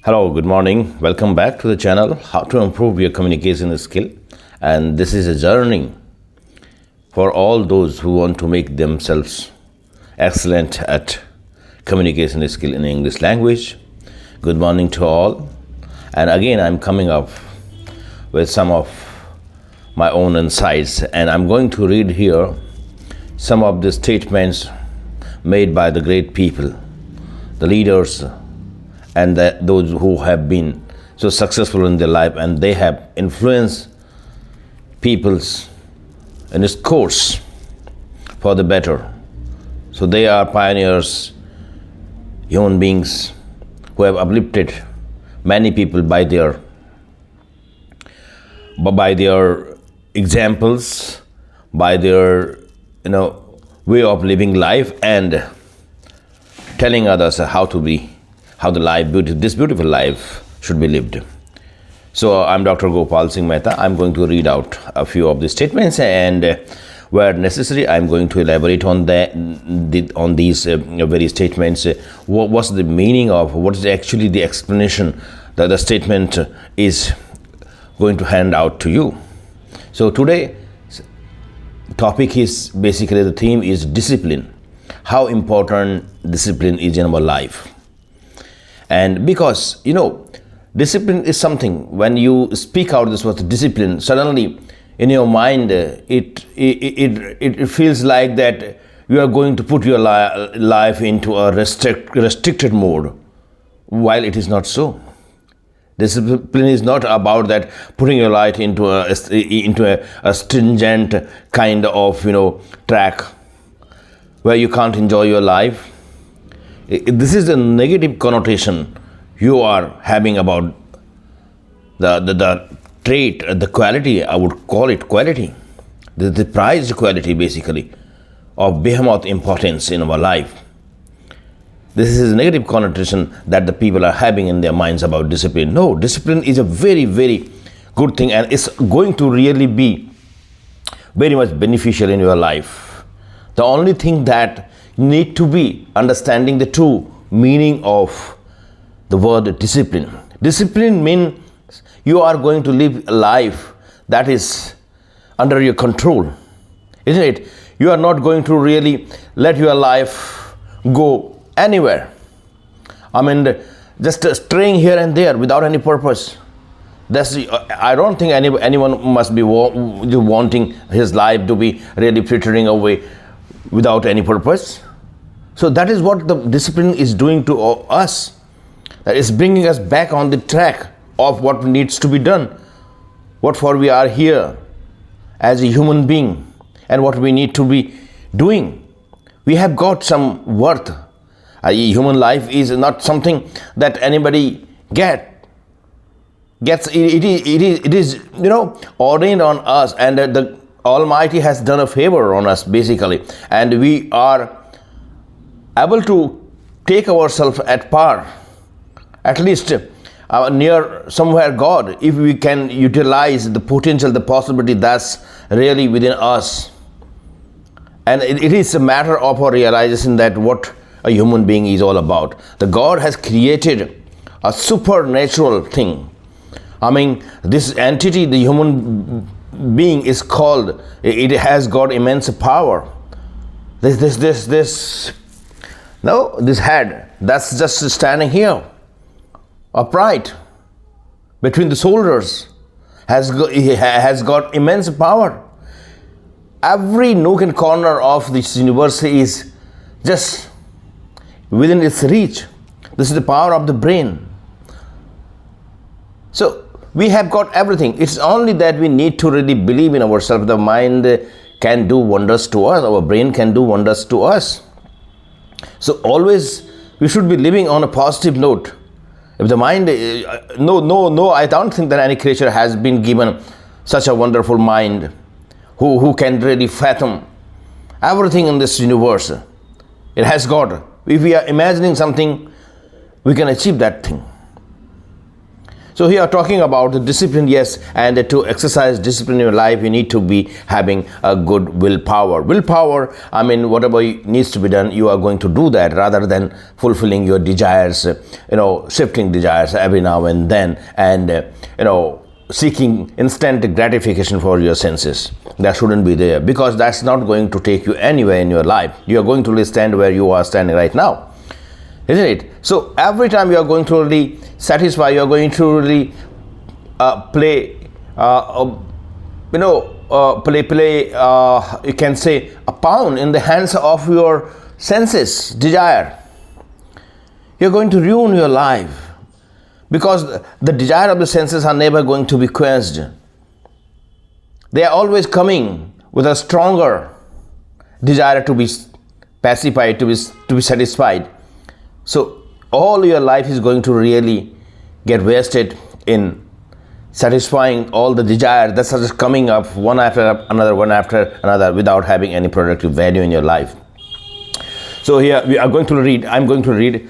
Hello, good morning. Welcome back to the channel, How to Improve Your Communication Skill. And this is a journey for all those who want to make themselves excellent at communication skill in English language. Good morning to all. And again, I'm coming up with some of my own insights, and I'm going to read here some of the statements made by the great people, the leaders, and those who have been so successful in their life, and they have influenced peoples in its course for the better. So they are pioneers, human beings who have uplifted many people by their examples, by their way of living life, and telling others how this beautiful life should be lived. So I'm Dr. Gopal Singh Mehta. I'm going to read out a few of the statements, and where necessary, I'm going to elaborate on these very statements. What's the meaning of, what is actually the explanation that the statement is going to hand out to you. So today, topic is basically, the theme is discipline. How important discipline is in our life. And because, discipline is something, when you speak out this word discipline, suddenly in your mind, it feels like that you are going to put your life into a restricted mode, while it is not so. Discipline is not about that putting your life into a stringent kind of track where you can't enjoy your life. This is the negative connotation you are having about the trait, the quality. I would call it quality, the prized quality basically of behemoth importance in our life. This is a negative connotation that the people are having in their minds about discipline. No, discipline is a very, very good thing, and it's going to really be very much beneficial in your life. The only thing that you need to be understanding the true meaning of the word discipline. Discipline means you are going to live a life that is under your control, isn't it? You are not going to really let your life go anywhere. Just straying here and there without any purpose. I don't think anyone must be wanting his life to be really frittering away without any purpose. So that is what the discipline is doing to us. That is bringing us back on the track of what needs to be done, what for we are here as a human being, and what we need to be doing. We have got some worth. Human life is not something that anybody gets. It is ordained on us, and the Almighty has done a favor on us basically, and we are able to take ourselves at par, at least near somewhere God, if we can utilize the potential, the possibility that's really within us. And it is a matter of our realization that what a human being is all about. The God has created a supernatural thing. This entity, the human being, is called, it has got immense power. This head that's just standing here upright between the shoulders has got immense power. Every nook and corner of this universe is just within its reach. This is the power of the brain. So we have got everything. It's only that we need to really believe in ourselves. The mind can do wonders to us. Our brain can do wonders to us. So always we should be living on a positive note. If the mind, no, I don't think that any creature has been given such a wonderful mind who can really fathom everything in this universe. It has got. If we are imagining something, we can achieve that thing. So here talking about the discipline, yes, and to exercise discipline in your life, you need to be having a good willpower. Willpower, I mean, whatever needs to be done, you are going to do that rather than fulfilling your desires, shifting desires every now and then, and seeking instant gratification for your senses. That shouldn't be there, because that's not going to take you anywhere in your life. You are going to really stand where you are standing right now, isn't it? So every time you are going to really satisfy, you are going to really play, you can say, a pound in the hands of your senses, desire. You're going to ruin your life, because the desire of the senses are never going to be quenched. They are always coming with a stronger desire to be pacified, to be satisfied. So all your life is going to really get wasted in satisfying all the desires that are just coming up one after another without having any productive value in your life. So here I'm going to read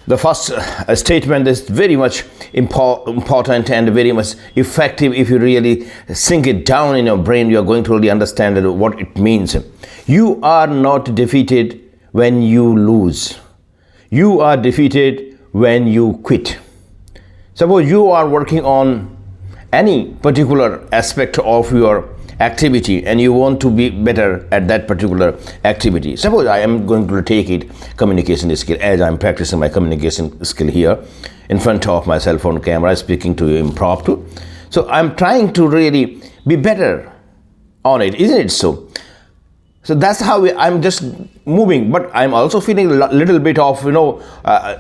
the first statement. Is very much important and very much effective. If you really sink it down in your brain, you are going to really understand what it means. You are not defeated when you lose. You are defeated when you quit. Suppose you are working on any particular aspect of your activity and you want to be better at that particular activity. Suppose I am going to take it communication skill, as I am practicing my communication skill here in front of my cell phone camera, speaking to you impromptu. So I am trying to really be better on it, isn't it so? So that's how I'm just moving, but I'm also feeling a little bit of,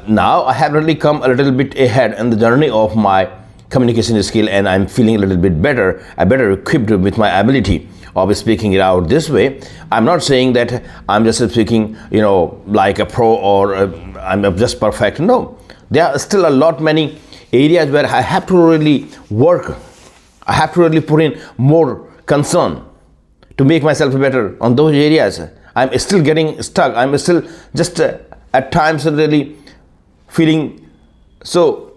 now I have really come a little bit ahead in the journey of my communication skill, and I'm feeling a little bit better, better equipped with my ability of speaking it out this way. I'm not saying that I'm just speaking, like a pro, or I'm just perfect. No, there are still many areas where I have to really work. I have to really put in more concern to make myself better on those areas. I'm still getting stuck. I'm still just at times really feeling so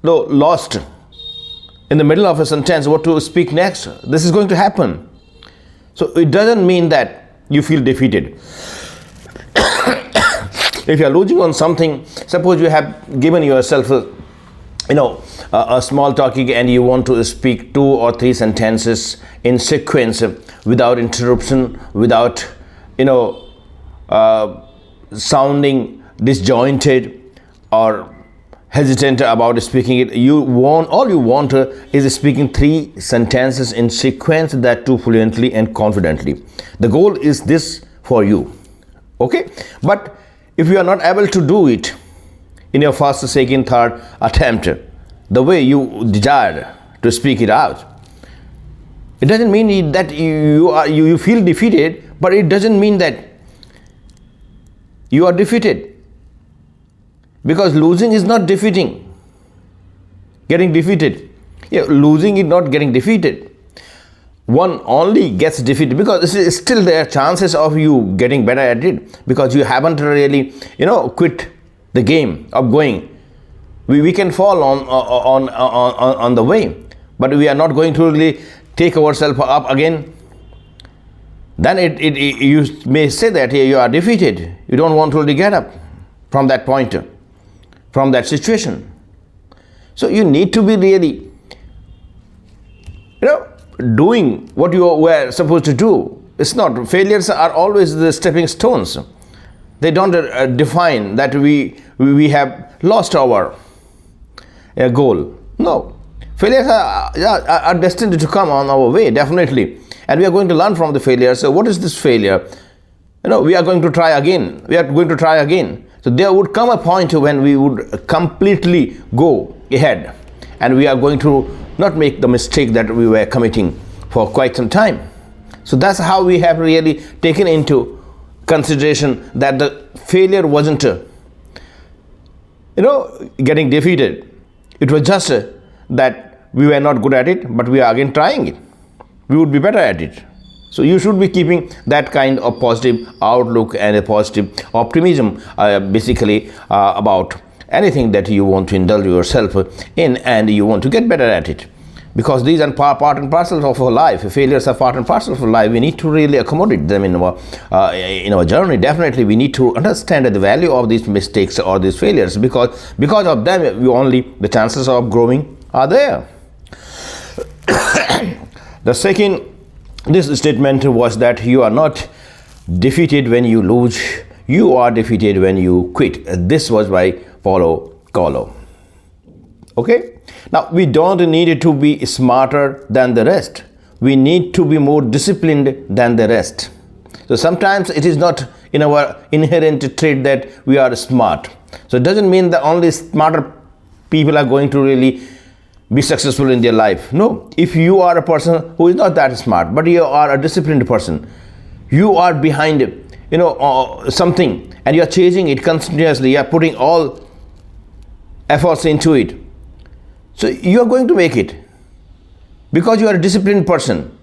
lost in the middle of a sentence, what to speak next. This is going to happen. So it doesn't mean that you feel defeated. If you are losing on something, suppose you have given yourself a small talking and you want to speak 2 or 3 sentences in sequence without interruption, without sounding disjointed or hesitant about speaking it. All you want is speaking 3 sentences in sequence, that too fluently and confidently. The goal is this for you, okay? But if you are not able to do it in your first, second, third attempt, the way you desired to speak it out, it doesn't mean that you feel defeated, but it doesn't mean that you are defeated. Because losing is not defeating, getting defeated. Losing is not getting defeated. One only gets defeated because still there are chances of you getting better at it, because you haven't really, quit the game of going. We can fall on the way, but we are not going to really take ourselves up again. Then you may say that you are defeated. You don't want to really get up from that point, from that situation. So you need to be really, doing what you were supposed to do. It's not, failures are always the stepping stones. They don't define that we have lost our goal. No, failures are destined to come on our way, definitely. And we are going to learn from the failure. So what is this failure? We are going to try again. We are going to try again. So there would come a point when we would completely go ahead, and we are going to not make the mistake that we were committing for quite some time. So that's how we have really taken into consideration that the failure wasn't, getting defeated. It was just that we were not good at it, but we are again trying it. We would be better at it. So you should be keeping that kind of positive outlook and a positive optimism, basically about anything that you want to indulge yourself in, and you want to get better at it. Because these are part and parcels of our life. Failures are part and parcels of life. We need to really accommodate them in our journey. Definitely, we need to understand the value of these mistakes or these failures, because of them, the chances of growing are there. The second, this statement was that you are not defeated when you lose. You are defeated when you quit. This was by Paulo Coelho. Okay? Now, we don't need to be smarter than the rest. We need to be more disciplined than the rest. So sometimes it is not in our inherent trait that we are smart. So it doesn't mean that only smarter people are going to really be successful in their life. No, if you are a person who is not that smart, but you are a disciplined person, you are behind something, and you are chasing it continuously, you are putting all efforts into it, so you are going to make it, because you are a disciplined person.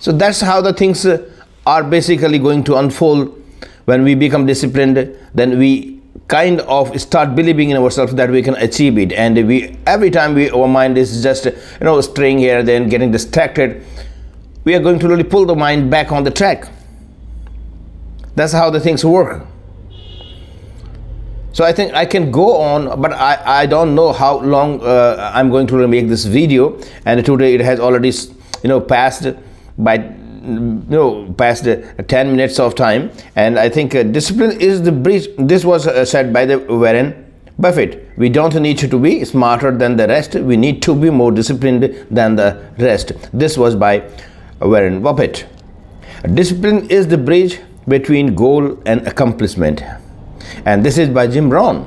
So that's how the things are basically going to unfold. When we become disciplined, then we kind of start believing in ourselves that we can achieve it, and every time our mind is just straying here, then getting distracted, we are going to really pull the mind back on the track. That's how the things work. So I think I can go on, but I don't know how long I'm going to make this video, and today it has already passed by past 10 minutes of time, and I think discipline is the bridge. This was said by the Warren Buffett. We don't need to be smarter than the rest. We need to be more disciplined than the rest. This was by Warren Buffett. Discipline is the bridge between goal and accomplishment. And this is by Jim Rohn,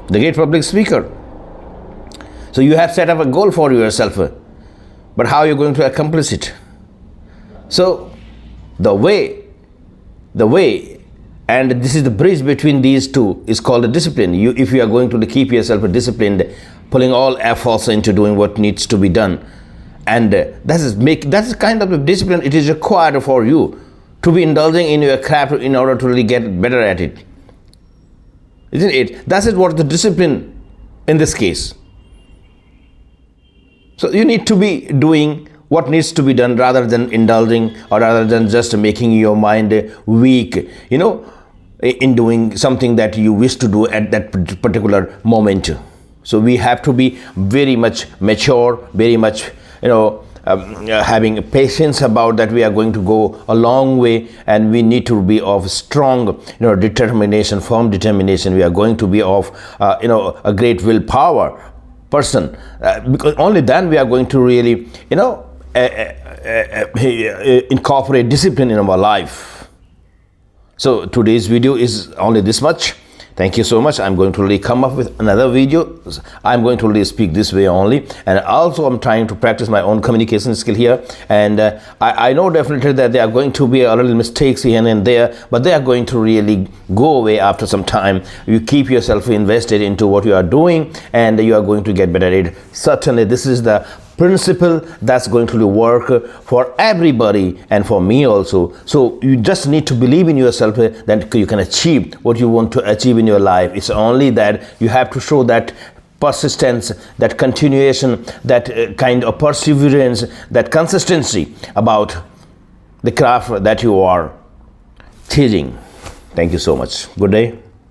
the great public speaker. So you have set up a goal for yourself, but how are you going to accomplish it? So the way, and this is the bridge between these two, is called a discipline. If you are going to keep yourself disciplined, pulling all efforts into doing what needs to be done, and that is kind of a discipline. It is required for you to be indulging in your craft in order to really get better at it, isn't it? That is what the discipline in this case. So you need to be doing what needs to be done rather than indulging, or rather than just making your mind weak, in doing something that you wish to do at that particular moment. So we have to be very much mature, very much, having patience about that. We are going to go a long way, and we need to be of strong, determination, firm determination. We are going to be of, a great willpower person, because only then we are going to really, incorporate discipline in our life. So today's video is only this much. Thank you so much. I'm going to really come up with another video. I'm going to really speak this way only, and also I'm trying to practice my own communication skill here, and I know definitely that there are going to be a little mistakes here and there, but they are going to really go away after some time. You keep yourself invested into what you are doing, and you are going to get better at it. Certainly this is the principle that's going to work for everybody, and for me also. So you just need to believe in yourself that you can achieve what you want to achieve in your life. It's only that you have to show that persistence, that continuation, that kind of perseverance, that consistency about the craft that you are chasing. Thank you so much. Good day.